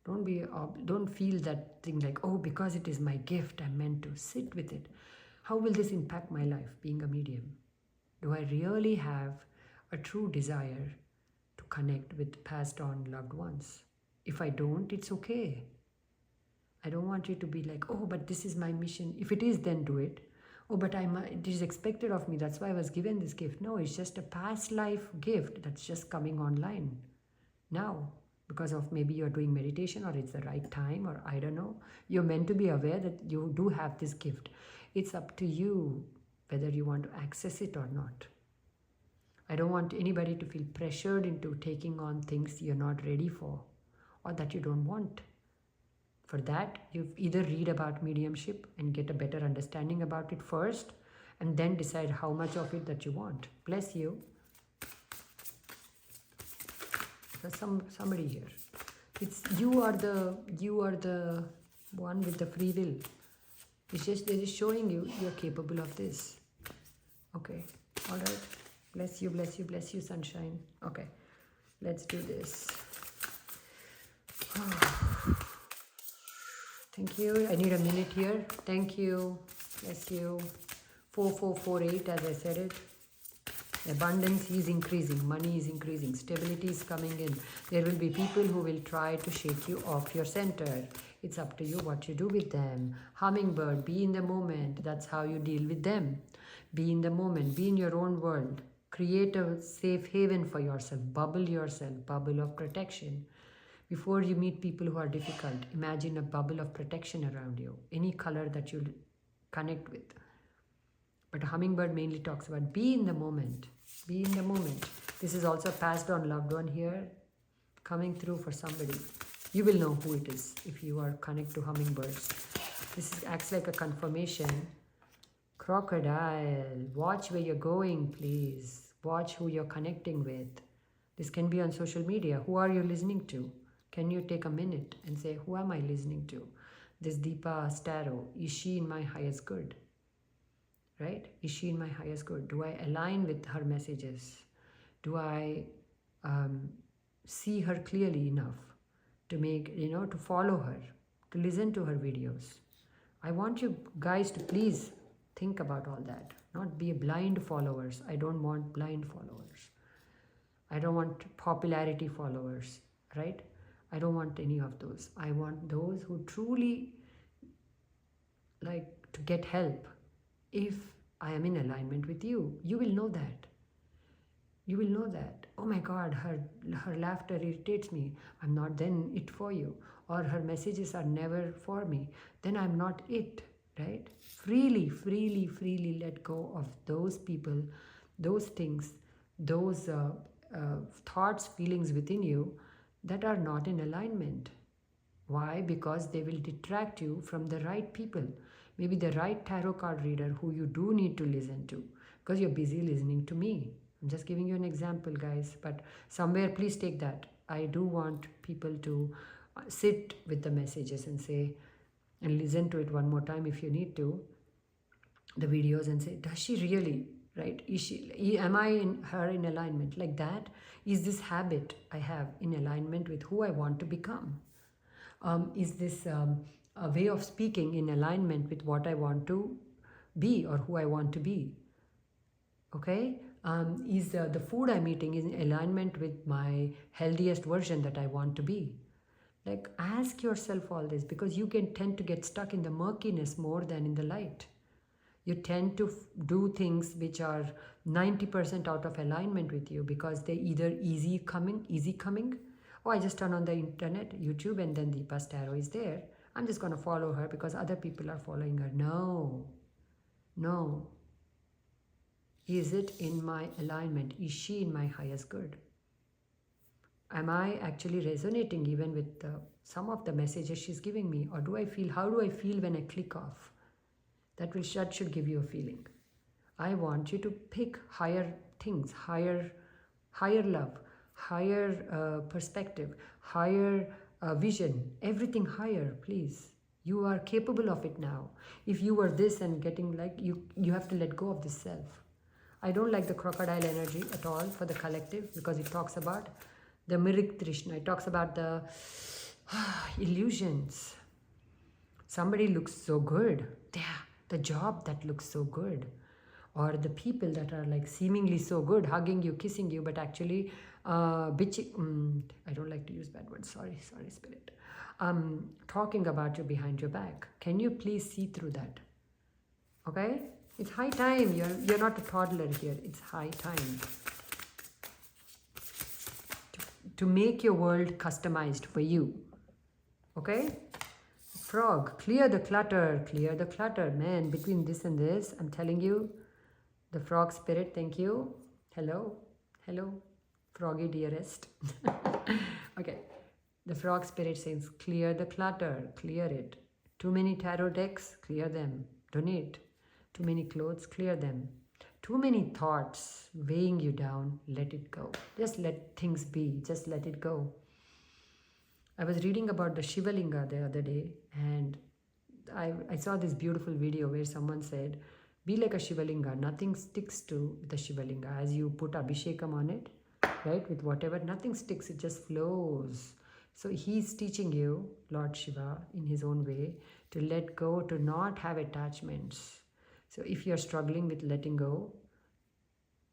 Don't feel that thing like, oh, because it is my gift, I'm meant to sit with it. How will this impact my life, being a medium? Do I really have a true desire to connect with passed on loved ones? If I don't, it's okay. I don't want you to be like, oh, but this is my mission. If it is, then do it. Oh, but it is expected of me. That's why I was given this gift. No, it's just a past life gift that's just coming online now. Because of maybe you're doing meditation, or it's the right time, or I don't know. You're meant to be aware that you do have this gift. It's up to you whether you want to access it or not. I don't want anybody to feel pressured into taking on things you're not ready for or that you don't want. For that, you either read about mediumship and get a better understanding about it first, and then decide how much of it that you want. Bless you. Somebody here, it's you are the one with the free will. It's just they're just showing you you're capable of this. Okay, all right. Bless you, bless you, bless you, sunshine. Okay, let's do this. Thank you. I need a minute here. Thank you. Bless you. 4448, as I said it. Abundance is increasing, money is increasing, stability is coming in. There will be people who will try to shake you off your center. It's up to you what you do with them. Hummingbird, be in the moment. That's how you deal with them. Be in the moment, be in your own world. Create a safe haven for yourself, bubble of protection. Before you meet people who are difficult, imagine a bubble of protection around you, any color that you connect with. But hummingbird mainly talks about be in the moment. Be in the moment. This is also a passed on loved one here coming through for somebody. You will know who it is if you are connected to hummingbirds. Acts like a confirmation. Crocodile, watch where you're going, please. Watch who you're connecting with. This can be on social media. Who are you listening to? Can you take a minute and say, who am I listening to? This Deepa Starro, is she in my highest good? Right? Is she in my highest good? Do I align with her messages? Do I see her clearly enough to make, to follow her, to listen to her videos? I want you guys to please think about all that. Not be blind followers. I don't want blind followers. I don't want popularity followers, right? I don't want any of those. I want those who truly like to get help. If I am in alignment with you, you will know that. You will know that. Oh my God, her laughter irritates me. I'm not then it for you. Or her messages are never for me. Then I'm not it, right? Freely let go of those people, those things, those thoughts, feelings within you that are not in alignment. Why? Because they will detract you from the right people. Maybe the right tarot card reader who you do need to listen to, because you're busy listening to me. I'm just giving you an example, guys, but somewhere please take that. I do want people to sit with the messages and say, and listen to it one more time if you need to, the videos, and say, does she really, right? Am I in alignment like that? Is this habit I have in alignment with who I want to become? Is this a way of speaking in alignment with what I want to be or who I want to be? Okay? Is the food I'm eating in alignment with my healthiest version that I want to be? Like, ask yourself all this, because you can tend to get stuck in the murkiness more than in the light. You tend to do things which are 90% out of alignment with you because they're either easy coming. Oh, I just turn on the internet, YouTube, and then Deepa Starro is there. I'm just going to follow her because other people are following her. No. Is it in my alignment? Is she in my highest good? Am I actually resonating even with some of the messages she's giving me? Or how do I feel when I click off? That should give you a feeling. I want you to pick higher things, higher love, higher perspective, higher vision, everything higher, please. You are capable of it now. If you were this and getting like, you have to let go of this self. I don't like the crocodile energy at all for the collective, because it talks about the Mirik Trishna. It talks about the illusions. Somebody looks so good. The job that looks so good. Or the people that are like seemingly so good, hugging you, kissing you, but actually bitching. I don't like to use bad words. Sorry, spirit. Talking about you behind your back. Can you please see through that? Okay? It's high time. You're not a toddler here. It's high time to make your world customized for you. Okay? Frog, clear the clutter. Man, between this and this, I'm telling you, the frog spirit, thank you. Hello, froggy dearest. Okay, the frog spirit says, clear the clutter, clear it. Too many tarot decks, clear them, donate. Too many clothes, clear them. Too many thoughts weighing you down, let it go. Just let things be, just let it go. I was reading about the Shivalinga the other day, and I saw this beautiful video where someone said, be like a Shivalinga, nothing sticks to the Shivalinga. As you put Abhishekam on it, right, with whatever, nothing sticks, it just flows. So he's teaching you, Lord Shiva, in his own way, to let go, to not have attachments. So if you're struggling with letting go,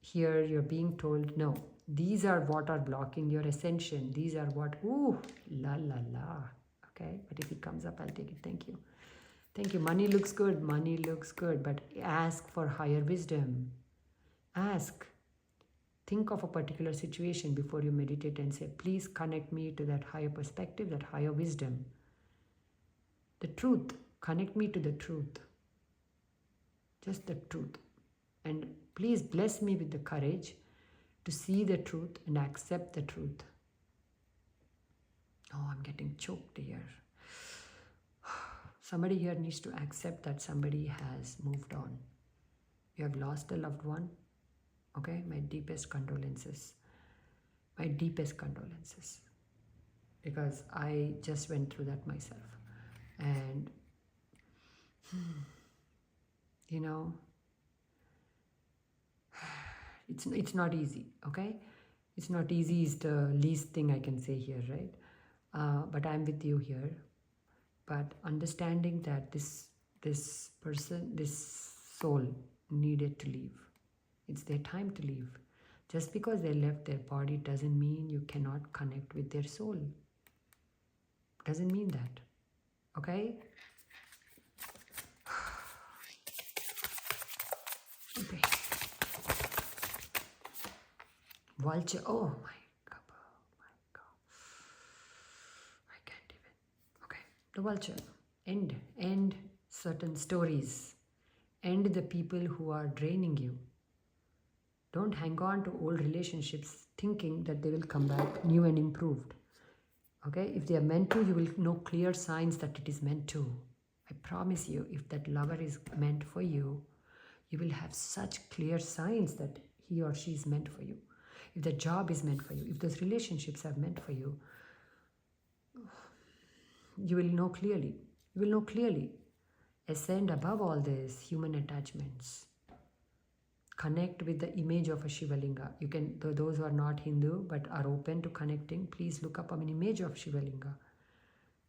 here you're being told, no, these are what are blocking your ascension. These are what, ooh, la la la. Okay, but if it comes up, I'll take it. Thank you. Thank you. Money looks good. Money looks good. But ask for higher wisdom. Ask. Think of a particular situation before you meditate and say, please connect me to that higher perspective, that higher wisdom. The truth. Connect me to the truth. Just the truth. And please bless me with the courage to see the truth and accept the truth. Oh, I'm getting choked here. Somebody here needs to accept that somebody has moved on. You have lost a loved one. Okay, my deepest condolences. My deepest condolences. Because I just went through that myself. And, you know, it's not easy, okay? It's not easy is the least thing I can say here, right? But I'm with you here. But understanding that this person, this soul needed to leave. It's their time to leave. Just because they left their body doesn't mean you cannot connect with their soul. Doesn't mean that. Okay? Okay. Vulture. Oh my God. Oh my God. I can't even. Okay. The vulture. End certain stories. End the people who are draining you. Don't hang on to old relationships thinking that they will come back new and improved. Okay? If they are meant to, you will know clear signs that it is meant to. I promise you, if that lover is meant for you, you will have such clear signs that he or she is meant for you. If the job is meant for you, if those relationships are meant for you, you will know clearly. You will know clearly. Ascend above all this human attachments. Connect with the image of a Shivalinga. You can, those who are not Hindu but are open to connecting, please look up an image of Shivalinga.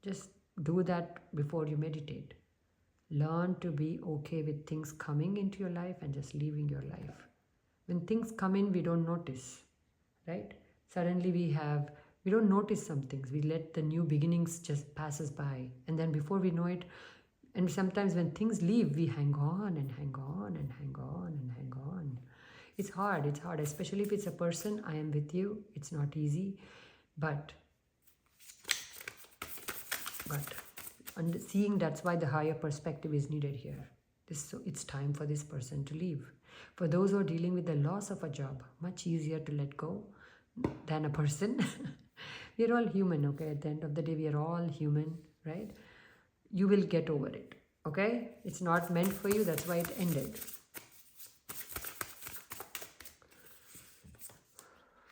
Just do that before you meditate. Learn to be okay with things coming into your life and just leaving your life. When things come in, we don't notice, right? Suddenly we don't notice some things. We let the new beginnings just pass us by. And then before we know it, and sometimes when things leave, we hang on and hang on and hang on and hang on. It's hard, especially if it's a person. I am with you. It's not easy, but seeing that's why the higher perspective is needed here. So it's time for this person to leave. For those who are dealing with the loss of a job, much easier to let go than a person. We're all human, okay? At the end of the day, we are all human, right? You will get over it, okay? It's not meant for you, that's why it ended.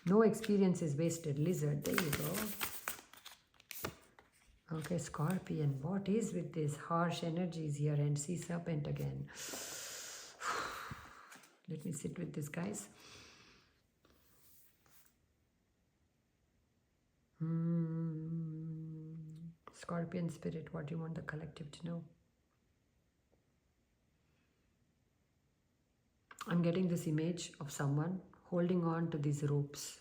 No experience is wasted. Lizard, there you go. Okay, Scorpion, what is with these harsh energies here? And Sea Serpent again. Let me sit with this, guys. Scorpion spirit, what do you want the collective to know? I'm getting this image of someone holding on to these ropes,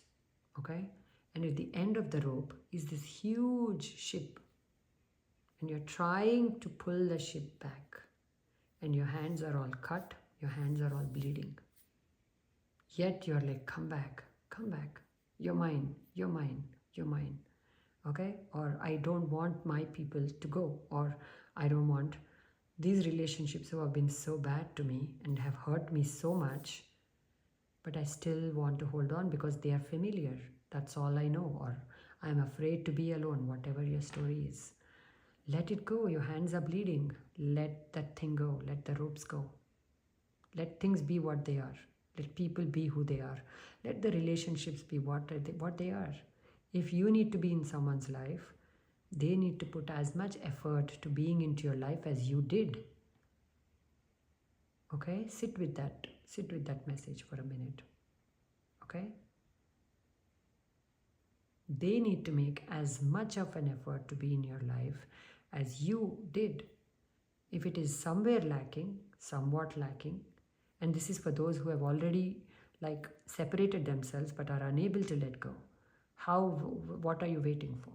okay? And at the end of the rope is this huge ship. And you're trying to pull the ship back. And your hands are all cut, your hands are all bleeding. Yet you're like, come back, you're mine, you're mine, you're mine. Okay? Or I don't want my people to go. Or I don't want these relationships who have been so bad to me and have hurt me so much, but I still want to hold on because they are familiar. That's all I know. Or I'm afraid to be alone, whatever your story is. Let it go. Your hands are bleeding. Let that thing go. Let the ropes go. Let things be what they are. Let people be who they are. Let the relationships be what they are. If you need to be in someone's life, they need to put as much effort to being into your life as you did. Okay? Sit with that. Sit with that message for a minute. Okay? They need to make as much of an effort to be in your life as you did. If it is somewhere lacking, somewhat lacking, and this is for those who have already like separated themselves but are unable to let go, what are you waiting for?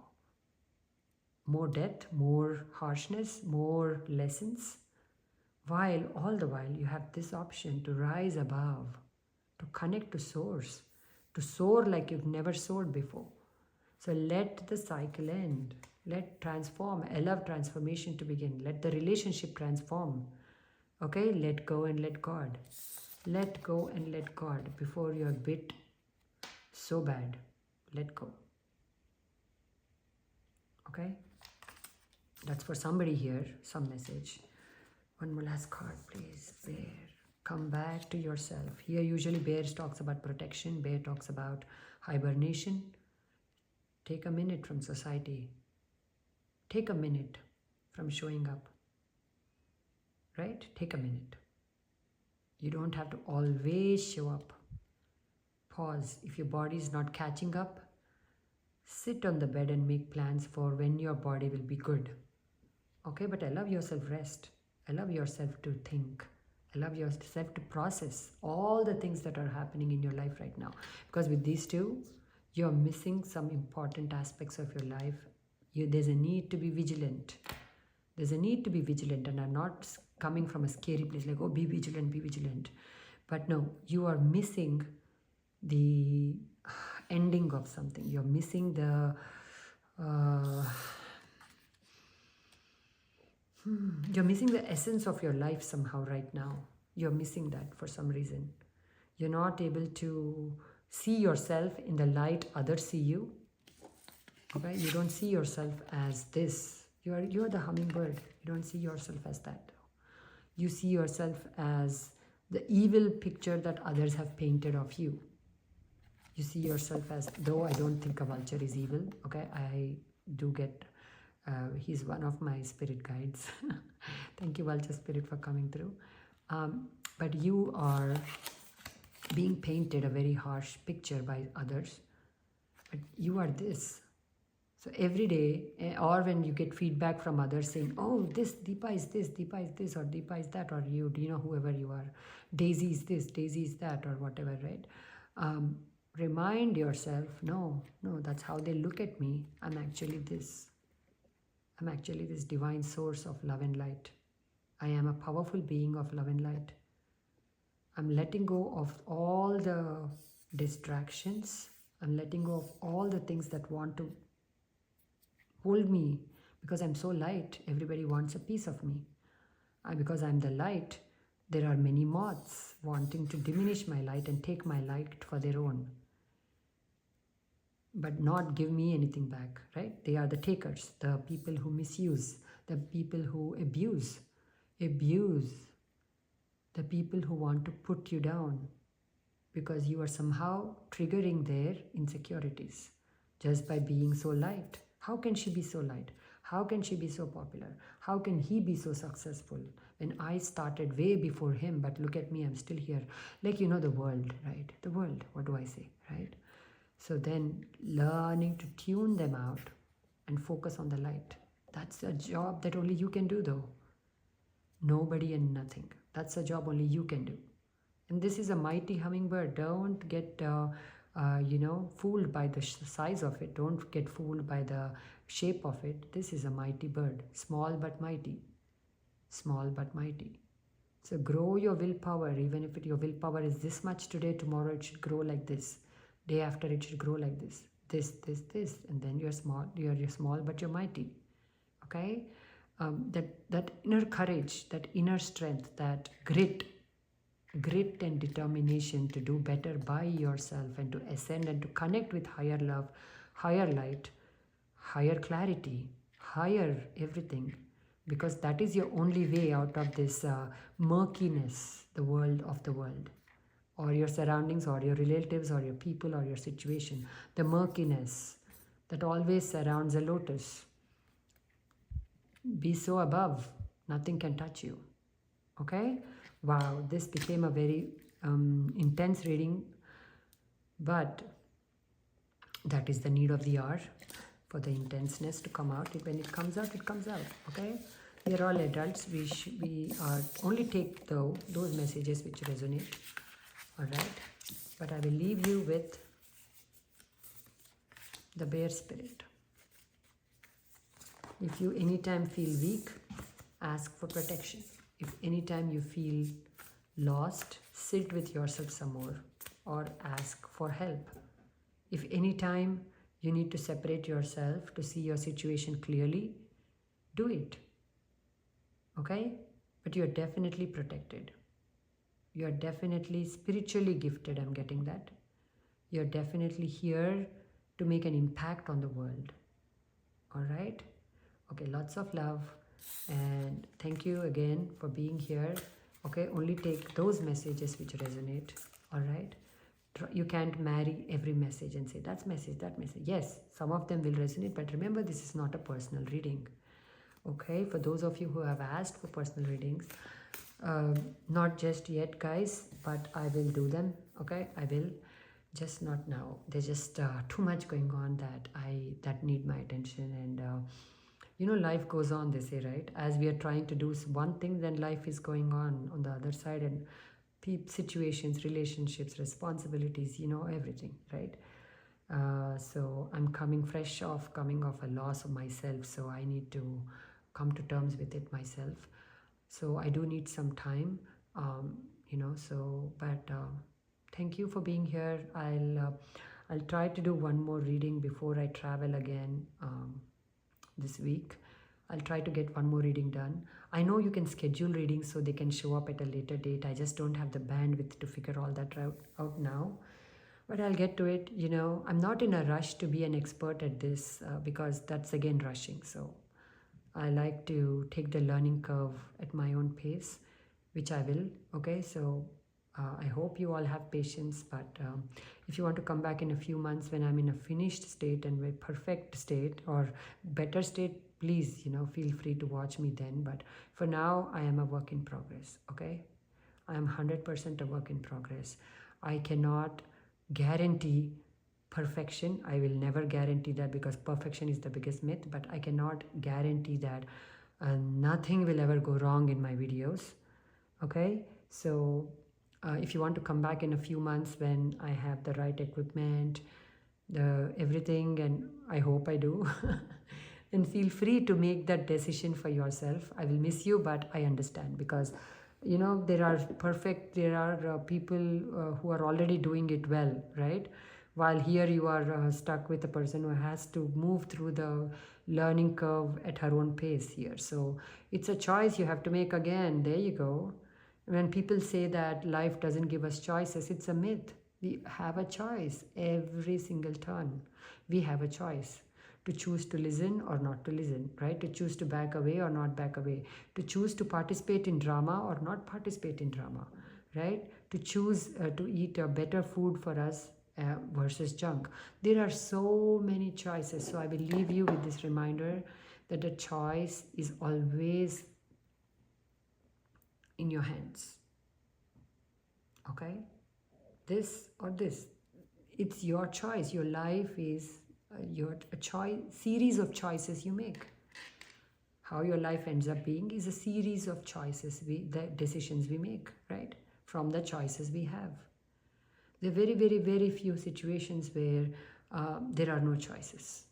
More death, more harshness, more lessons? While all the while you have this option to rise above, to connect to source, to soar like you've never soared before. So let the cycle end. Let transform. Allow transformation to begin. Let the relationship transform. Okay? Let go and let God. Let go and let God before you're bit so bad. Let go. Okay? That's for somebody here. Some message. One more last card, please. Bear. Come back to yourself. Here usually Bear talks about protection. Bear talks about hibernation. Take a minute from society. Take a minute from showing up. Right? Take a minute. You don't have to always show up. Pause. If your body is not catching up, sit on the bed and make plans for when your body will be good. Okay, but allow yourself rest. Allow yourself to think. Allow yourself to process all the things that are happening in your life right now. Because with these two, you're missing some important aspects of your life. There's a need to be vigilant. There's a need to be vigilant, and I'm not coming from a scary place like, oh, be vigilant, be vigilant. But no, you are missing the ending of something. You're missing the you're missing the essence of your life somehow right now. You're missing that for some reason. You're not able to see yourself in the light others see you. Okay, you don't see yourself as this. You're the hummingbird. You don't see yourself as that. You see yourself as the evil picture that others have painted of you. You see yourself as, though I don't think a vulture is evil. Okay, I do get, he's one of my spirit guides. Thank you, Vulture Spirit, for coming through. But you are being painted a very harsh picture by others. But you are this. So every day, or when you get feedback from others saying, oh, Deepa is this, or Deepa is that, or you know, whoever you are, Daisy is this, Daisy is that, or whatever, right? Remind yourself, no, that's how they look at me. I'm actually this. I'm actually this divine source of love and light. I am a powerful being of love and light. I'm letting go of all the distractions. I'm letting go of all the things that want to hold me, because I'm so light. Everybody wants a piece of me. Because I'm the light, there are many moths wanting to diminish my light and take my light for their own, but not give me anything back, right? They are the takers, the people who misuse, the people who abuse, the people who want to put you down because you are somehow triggering their insecurities just by being so light. How can she be so light? How can she be so popular? How can he be so successful when I started way before him, but look at me, I'm still here. Like, you know, the world, right? The world, what do I say, right? So then learning to tune them out and focus on the light. That's a job that only you can do, though. Nobody and nothing. That's a job only you can do. And this is a mighty hummingbird. Don't get fooled by the size of it. Don't get fooled by the shape of it. This is a mighty bird. Small but mighty. Small but mighty. So grow your willpower. Even if your willpower is this much today, tomorrow it should grow like this. Day after it should grow like this. This. And then you're small. You're small but you're mighty. Okay? That inner courage, that inner strength, that grit and determination to do better by yourself and to ascend and to connect with higher love, higher light, higher clarity, higher everything, because that is your only way out of this murkiness, the world, or your surroundings, or your relatives, or your people, or your situation, the murkiness that always surrounds a lotus. Be so above, nothing can touch you. Okay? Wow, this became a very intense reading, but that is the need of the hour, for the intenseness to come out. When it comes out, it comes out. Okay? We are all adults. We are only take those messages which resonate. All right. But I will leave you with the bear spirit. If you anytime feel weak, ask for protection. If anytime you feel lost, sit with yourself some more or ask for help. If anytime you need to separate yourself to see your situation clearly, do it. Okay? But you are definitely protected. You are definitely spiritually gifted, I'm getting that. You are definitely here to make an impact on the world. All right? Okay, lots of love. And thank you again for being here. Okay, only take those messages which resonate. All right? You can't marry every message and say, that's message, that message. Yes, some of them will resonate, but remember, this is not a personal reading. Okay, for those of you who have asked for personal readings, not just yet, guys, but I will do them. Okay, I will, just not now. There's just too much going on that need my attention, and you know, life goes on, they say, right? As we are trying to do one thing, then life is going on the other side, and situations, relationships, responsibilities, you know, everything, right? So I'm coming off a loss of myself, so I need to come to terms with it myself. So I do need some time, you know. So, but thank you for being here. I'll try to do one more reading before I travel again this week. I'll try to get one more reading done. I know you can schedule readings so they can show up at a later date. I just don't have the bandwidth to figure all that out now. But I'll get to it. You know, I'm not in a rush to be an expert at this because that's again rushing. So I like to take the learning curve at my own pace, which I will. Okay, so I hope you all have patience. But if you want to come back in a few months when I'm in a finished state and a perfect state or better state, please, you know, feel free to watch me then. But for now, I am a work in progress. Okay, I am 100% a work in progress. I cannot guarantee perfection. I will never guarantee that because perfection is the biggest myth, but I cannot guarantee that nothing will ever go wrong in my videos. Okay, so if you want to come back in a few months when I have the right equipment, the everything, and I hope I do, then feel free to make that decision for yourself. I will miss you, but I understand because you know there are people who are already doing it well, right? While here you are stuck with a person who has to move through the learning curve at her own pace here. So it's a choice you have to make again. There you go. When people say that life doesn't give us choices, it's a myth. We have a choice every single turn. We have a choice to choose to listen or not to listen, right? To choose to back away or not back away, to choose to participate in drama or not participate in drama, right? To choose to eat a better food for us versus junk. There are so many choices. So I will leave you with this reminder that the choice is always in your hands. Okay? This or this. It's your choice. Your life is a choice, series of choices you make. How your life ends up being is a series of choices, the decisions we make, right? From the choices we have. There are very, very, very few situations where there are no choices.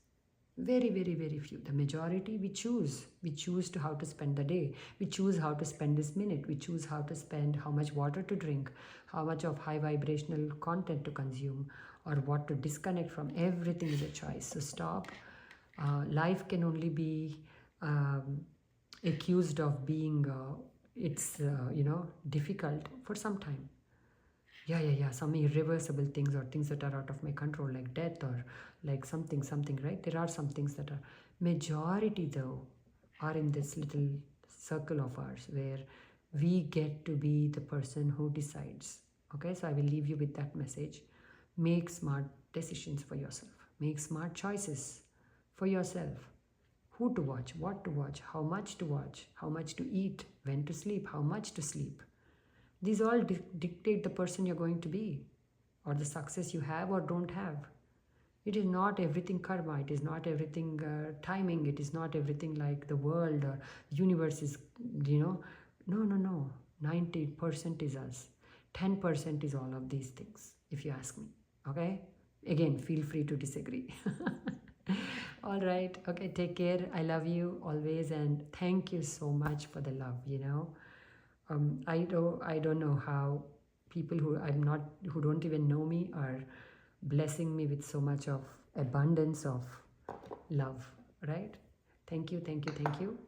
Very, very, very few. The majority we choose. We choose to how to spend the day. We choose how to spend this minute. We choose how to spend, how much water to drink, how much of high vibrational content to consume, or what to disconnect from. Everything is a choice. So stop. Life can only be accused of being, difficult for some time. Yeah. Some irreversible things or things that are out of my control, like death or like something, right? There are some things that are, majority though, are in this little circle of ours where we get to be the person who decides. Okay, so I will leave you with that message. Make smart decisions for yourself. Make smart choices for yourself. Who to watch, what to watch, how much to eat, when to sleep, how much to sleep. These all dictate the person you're going to be or the success you have or don't have. It is not everything karma. It is not everything timing. It is not everything like the world or universe is, you know. No, no, no. 90% is us. 10% is all of these things, if you ask me. Okay? Again, feel free to disagree. All right. Okay. Take care. I love you always. And thank you so much for the love, you know. I don't know how people who don't even know me are blessing me with so much of abundance of love, right? Thank you, thank you, thank you.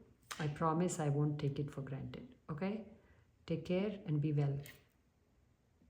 I promise I won't take it for granted. Okay? Take care and be well.